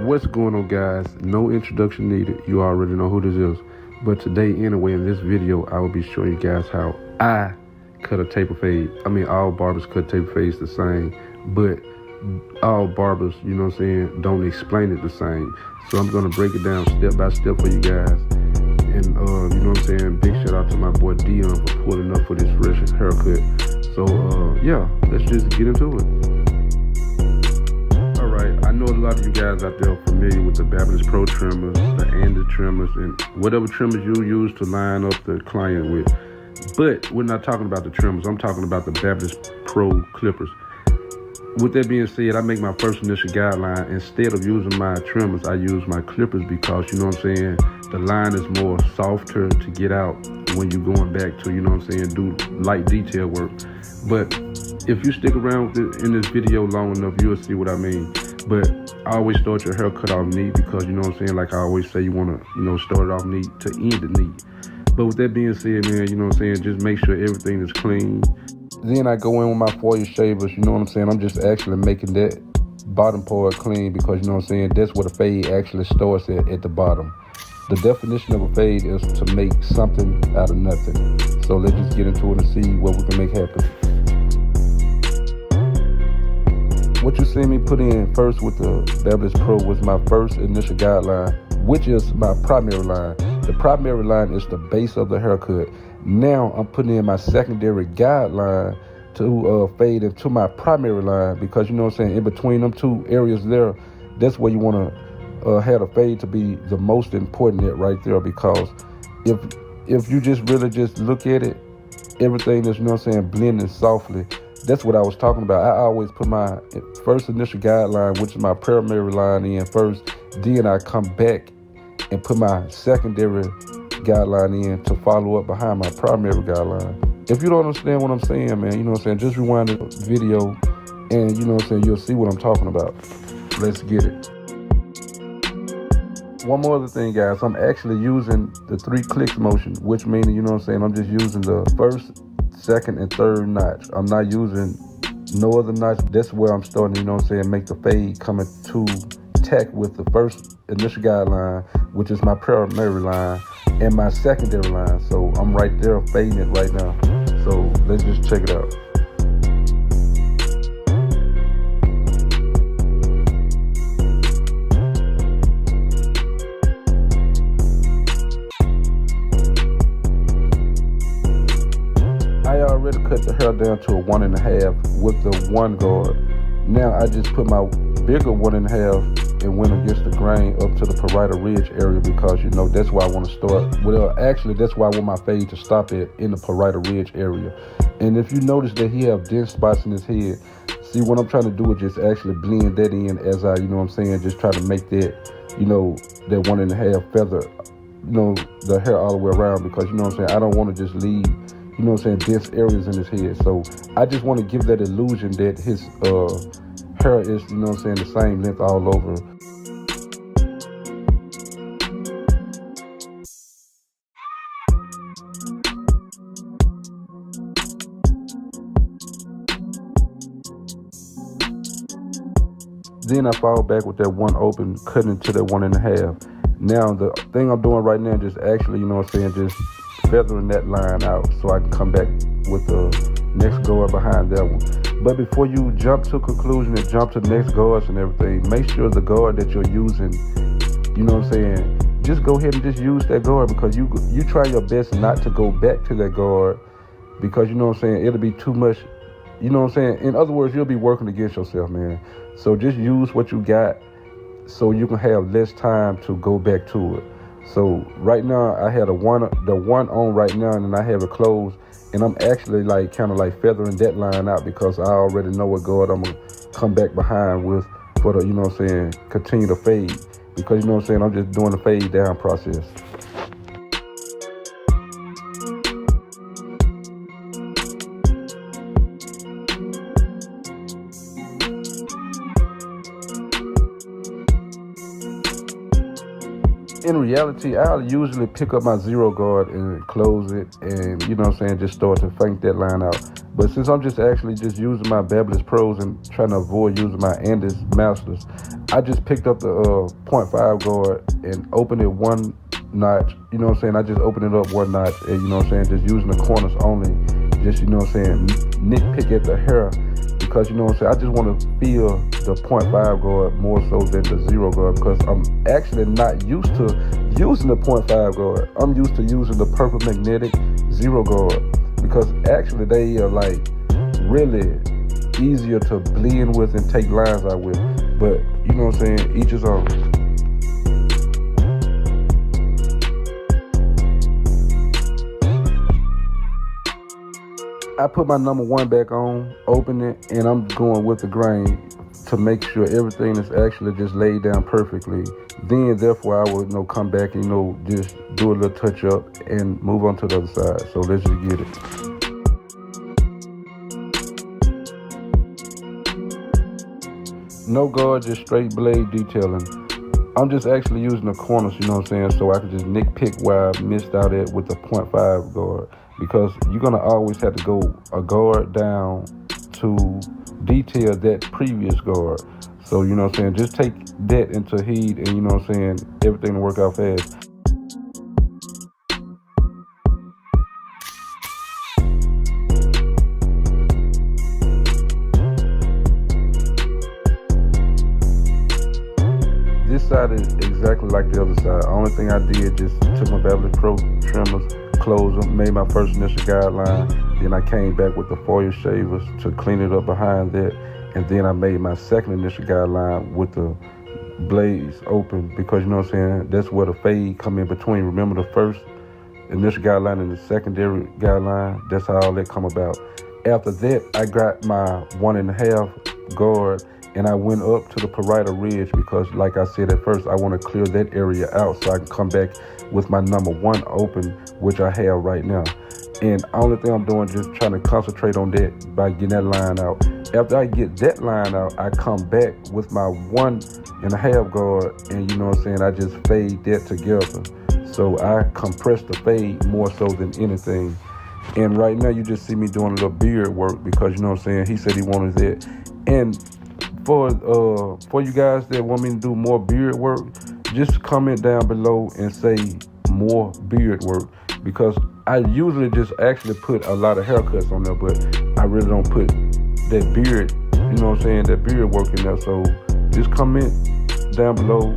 What's going on, guys? No introduction needed. You already know who this is. But today, anyway, in this video, I will be showing you guys how I cut a taper fade. I mean, all barbers cut taper fades the same, but all barbers, you know what I'm saying, don't explain it the same. So I'm going to break it down step by step for you guys. And, you know what I'm saying, big shout out to my boy Dion for pulling up for this fresh haircut. So, yeah, let's just get into it. Alright, I know a lot of you guys out there are familiar with the Barberless Pro trimmers, the Andy trimmers, and whatever trimmers you use to line up the client with. But we're not talking about the trimmers, I'm talking about the Barberless Pro clippers. With that being said, I make my first initial guideline. Instead of using my trimmers, I use my clippers because, you know what I'm saying, the line is more softer to get out when you're going back to, you know what I'm saying, do light detail work. But if you stick around in this video long enough, you'll see what I mean. But I always start your haircut off neat because, you know what I'm saying, like I always say, you want to, you know, start it off neat to end it neat. But with that being said, man, you know what I'm saying, just make sure everything is clean. Then I go in with my foil shavers, you know what I'm saying, I'm just actually making that bottom part clean because, you know what I'm saying, that's where the fade actually starts at the bottom. The definition of a fade is to make something out of nothing. So let's just get into it and see what we can make happen. What you see me put in first with the Barberless Pro was my first initial guideline, which is my primary line. The primary line is the base of the haircut. Now I'm putting in my secondary guideline to fade into my primary line because, you know what I'm saying, in between them two areas there, that's where you want to have the fade to be the most important at right there, because if you just really just look at it, everything is, you know what I'm saying, blending softly. That's what I was talking about. I always put my first initial guideline, which is my primary line, in first. Then I come back and put my secondary guideline in to follow up behind my primary guideline. If you don't understand what I'm saying, man, you know what I'm saying, just rewind the video and, you know what I'm saying, you'll see what I'm talking about. Let's get it. One more other thing, guys, I'm actually using the 3 clicks motion, which means, you know what I'm saying, I'm just using the first, second, and third notch. I'm not using no other notch. That's where I'm starting, you know what I'm saying, make the fade coming to tack with the first initial guideline, which is my primary line, and my secondary line. So I'm right there fading it right now. So let's just check it out. I already cut the hair down to a 1.5 with the 1 guard. Now I just put my bigger 1.5 and went against the grain up to the parietal ridge area because, you know, that's where I want to start. Well, actually, that's why I want my fade to stop at, in the parietal ridge area. And if you notice that he have dense spots in his head, see, what I'm trying to do is just actually blend that in as I, you know what I'm saying, just try to make that, you know, that 1.5 feather, you know, the hair all the way around, because, you know what I'm saying, I don't want to just leave, you know what I'm saying, dense areas in his head. So I just want to give that illusion that his hair is, you know what I'm saying, the same length all over. Then I fall back with that 1 open, cutting to that 1.5. Now the thing I'm doing right now is just actually, you know what I'm saying, just feathering that line out so I can come back with the next guard behind that one. But before you jump to conclusion and jump to the next guards and everything, make sure the guard that you're using, you know what I'm saying, just go ahead and just use that guard, because you try your best not to go back to that guard, because, you know what I'm saying, it'll be too much, you know what I'm saying. In other words, you'll be working against yourself, man. So just use what you got so you can have less time to go back to it. So right now I had the one on right now, and then I have it closed, and I'm actually like kind of like feathering that line out because I already know what guard I'm gonna come back behind with for the, you know what I'm saying, continue to fade, because, you know what I'm saying, I'm just doing the fade down process. In reality, I'll usually pick up my 0 guard and close it and, you know what I'm saying, just start to flank that line out. But since I'm just actually just using my Barberless Pros and trying to avoid using my Andes Masters, I just picked up the .5 guard and opened it one notch. You know what I'm saying? I just opened it up one notch, and you know what I'm saying, just using the corners only. Just, you know what I'm saying, nitpick at the hair, because you know what I'm saying, I just want to feel the .5 guard more so than the 0 guard, because I'm actually not used to using the .5 guard. I'm used to using the Purple Magnetic 0 guard, because actually they are like really easier to blend with and take lines out with. But you know what I'm saying, each his own. I put my number 1 back on, open it, and I'm going with the grain to make sure everything is actually just laid down perfectly. Then, therefore, I will come back and just do a little touch up and move on to the other side. So let's just get it. No guard, just straight blade detailing. I'm just actually using the corners, you know what I'm saying, so I can just nitpick where I missed out at with the .5 guard. Because you're going to always have to go a guard down to detail that previous guard. So, you know what I'm saying, just take that into heed, and you know what I'm saying, everything will work out fast. This side is exactly like the other side. Only thing I did, just took my Barberlove Pro trimmers, closed them, made my first initial guideline, then I came back with the foil shavers to clean it up behind that, and then I made my second initial guideline with the blades open, because you know what I'm saying, that's where the fade come in between. Remember the first initial guideline and the secondary guideline, that's how all that come about. After that, I got my 1.5 guard, and I went up to the parietal ridge, because like I said at first, I want to clear that area out so I can come back with my number 1 open, which I have right now. And only thing I'm doing is just trying to concentrate on that by getting that line out. After I get that line out, I come back with my 1.5 guard, and you know what I'm saying, I just fade that together. So I compress the fade more so than anything. And right now you just see me doing a little beard work, because you know what I'm saying, he said he wanted that. And for you guys that want me to do more beard work, just comment down below and say more beard work, because I usually just actually put a lot of haircuts on there, but I really don't put that beard, you know what I'm saying, that beard work in there. So just comment down below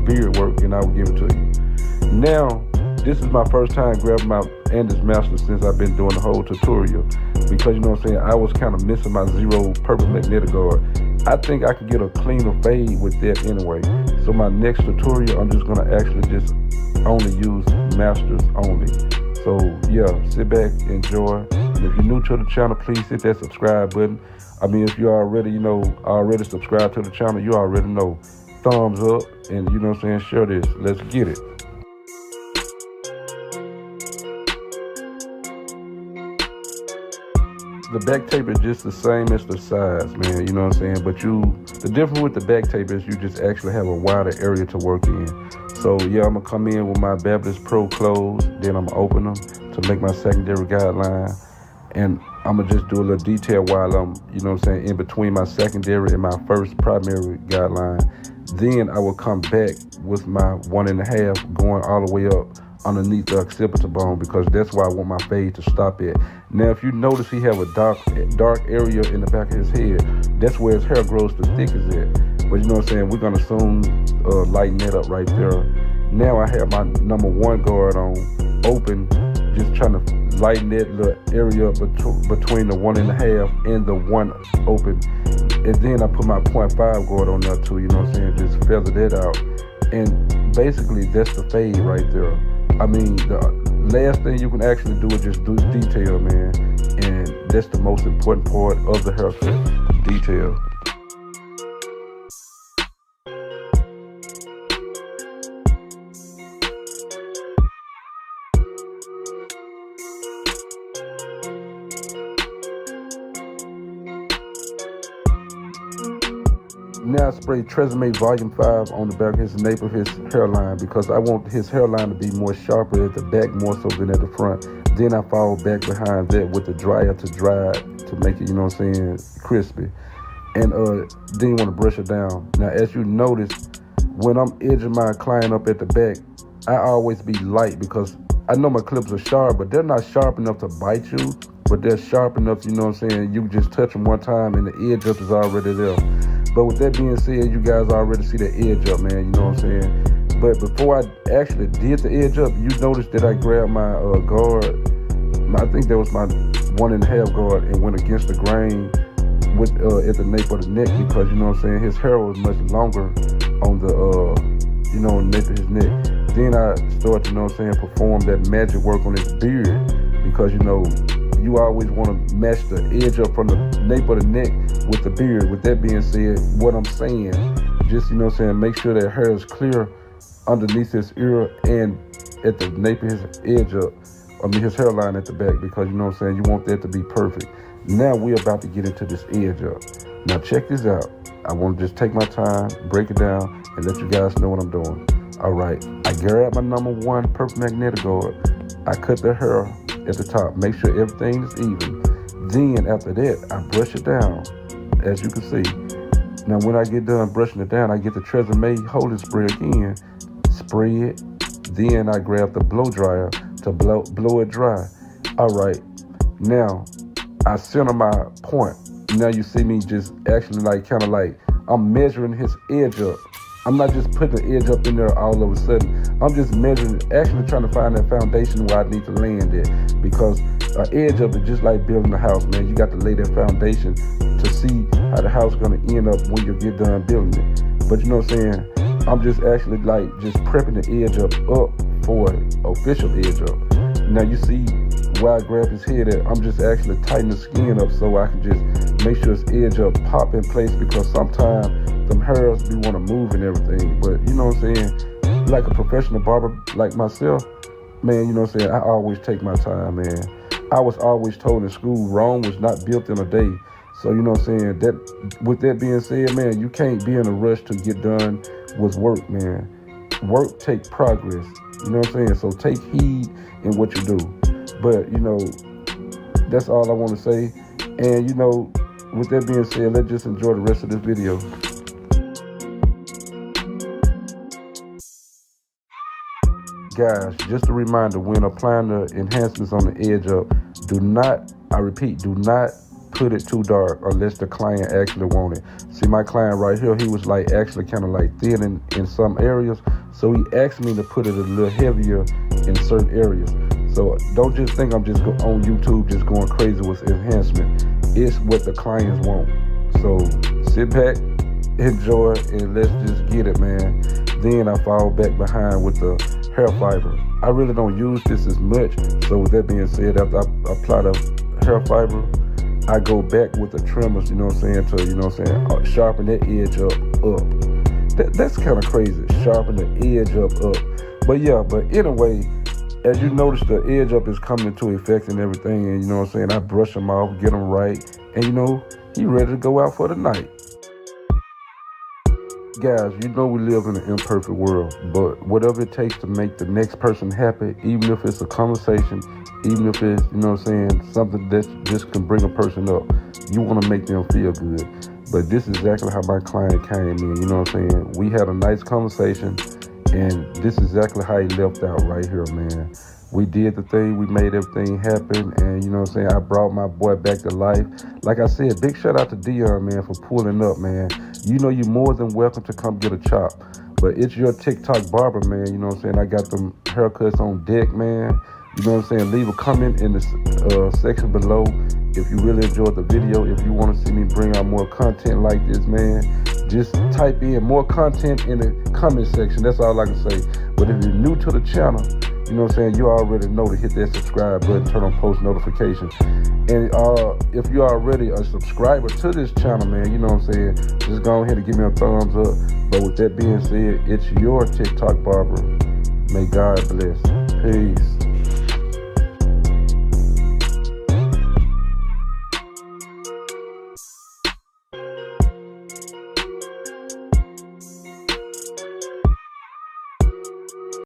beard work and I will give it to you. Now, this is my first time grabbing my Andes Master since I've been doing the whole tutorial, because you know what I'm saying, I was kind of missing my 0 Purple Magnetic guard. I think I could get a cleaner fade with that anyway. So my next tutorial, I'm just gonna actually just only use masters only. So yeah, sit back, enjoy. And if you're new to the channel, please hit that subscribe button. I mean, if you already already subscribed to the channel, you already know. Thumbs up, and you know what I'm saying, share this. Let's get it. The back tape is just the same as the sides, man, you know what I'm saying? But the difference with the back tape is you just actually have a wider area to work in. So yeah, I'm gonna come in with my Barberlove Pro closed, then I'm gonna open them to make my secondary guideline. And I'm gonna just do a little detail while I'm, you know what I'm saying, in between my secondary and my first primary guideline. Then I will come back with my 1.5 going all the way up underneath the occipital bone, because that's where I want my fade to stop at. Now, if you notice, he have a dark area in the back of his head. That's where his hair grows the thickest at. But you know what I'm saying, we're gonna soon lighten that up right there. Now I have my number 1 guard on open, just trying to lighten that little area up between the 1.5 and the 1 open. And then I put my 0.5 guard on there too, you know what I'm saying, just feather that out. And basically that's the fade right there. I mean, the last thing you can actually do is just do detail, man. And that's the most important part of the haircut, detail. Now I spray Tresemme Volume 5 on the back of his nape of his hairline, because I want his hairline to be more sharper at the back more so than at the front. Then I follow back behind that with the dryer to dry it to make it, you know what I'm saying, crispy. and then you want to brush it down. Now, as you notice, when I'm edging my client up at the back, I always be light because I know my clips are sharp, but they're not sharp enough to bite you, but they're sharp enough, you know what I'm saying, you just touch them one time and the edge up is already there. But with that being said, you guys already see the edge up, man, you know what I'm saying. But before I actually did the edge up, you noticed that I grabbed my guard, I think that was my 1.5 guard, and went against the grain with at the nape of the neck, because you know what I'm saying, his hair was much longer on the you know, nape of his neck. Then I started, you know what I'm saying, perform that magic work on his beard, because you know, you always want to match the edge up from the nape of the neck with the beard. With that being said, what I'm saying, just, you know what I'm saying, make sure that hair is clear underneath his ear and at the nape of his edge up, his hairline at the back, because you know what I'm saying, you want that to be perfect. Now we're about to get into this edge up. Now check this out. I want to just take my time, break it down, and let you guys know what I'm doing. All right, I grab my number 1 perfect magnetic guard. I cut the hair at the top, make sure everything is even. Then after that, I brush it down, as you can see. Now when I get done brushing it down, I get the Tresemme holding spray again, spray it. Then I grab the blow dryer to blow it dry. All right, now I center my point. Now you see me just actually like kind of like I'm measuring his edge up. I'm not just putting the edge up in there all of a sudden. I'm just measuring, actually trying to find that foundation where I need to land it. Because an edge up is just like building a house, man. You got to lay that foundation to see how the house is going to end up when you get done building it. But you know what I'm saying? I'm just actually like just prepping the edge up for official edge up. Now you see where I grab his head at, I'm just actually tightening the skin up so I can just make sure his edge up pop in place, because sometimes them hairs we want to move and everything. But you know what I'm saying, like a professional barber like myself, man, you know what I'm saying, I always take my time, man. I was always told in school, Rome was not built in a day. So you know what I'm saying, that with that being said, man, you can't be in a rush to get done with work, man. Work take progress, you know what I'm saying, so take heed in what you do. But you know, that's all I want to say. And you know, with that being said, let's just enjoy the rest of this video. Guys, just a reminder, when applying the enhancements on the edge up, do not, I repeat, do not put it too dark unless the client actually want it. See, my client right here, he was like actually kind of like thin in some areas, so he asked me to put it a little heavier in certain areas. So don't just think I'm just on YouTube just going crazy with enhancement. It's what the clients want. So sit back, enjoy, and let's just get it, man. Then I fall back behind with the hair fiber. I really don't use this as much. So with that being said, after I apply the hair fiber, I go back with the trimmers, you know what I'm saying, to, you know what I'm saying, sharpen that edge up. That's kind of crazy, sharpen the edge up. But yeah, but anyway, as you notice, the edge up is coming into effect and everything, and you know what I'm saying, I brush them off, get them right, and you know, he ready to go out for the night. Guys, you know we live in an imperfect world, but whatever it takes to make the next person happy, even if it's a conversation, even if it's, you know what I'm saying, something that just can bring a person up, you want to make them feel good. But this is exactly how my client came in, you know what I'm saying. We had a nice conversation, and this is exactly how he left out right here, man. We did the thing, we made everything happen, and you know what I'm saying, I brought my boy back to life. Like I said, big shout out to Dion, man, for pulling up, man. You know you're more than welcome to come get a chop, but it's your TikTok barber, man, you know what I'm saying. I got them haircuts on deck, man. You know what I'm saying, leave a comment in the section below if you really enjoyed the video. If you want to see me bring out more content like this, man, just type in more content in the comment section. That's all I can say. But if you're new to the channel, you know what I'm saying, you already know to hit that subscribe button, turn on post notifications. And if you're already a subscriber to this channel, man, you know what I'm saying, just go ahead and give me a thumbs up. But with that being said, it's your TikTok barber. May God bless. Peace.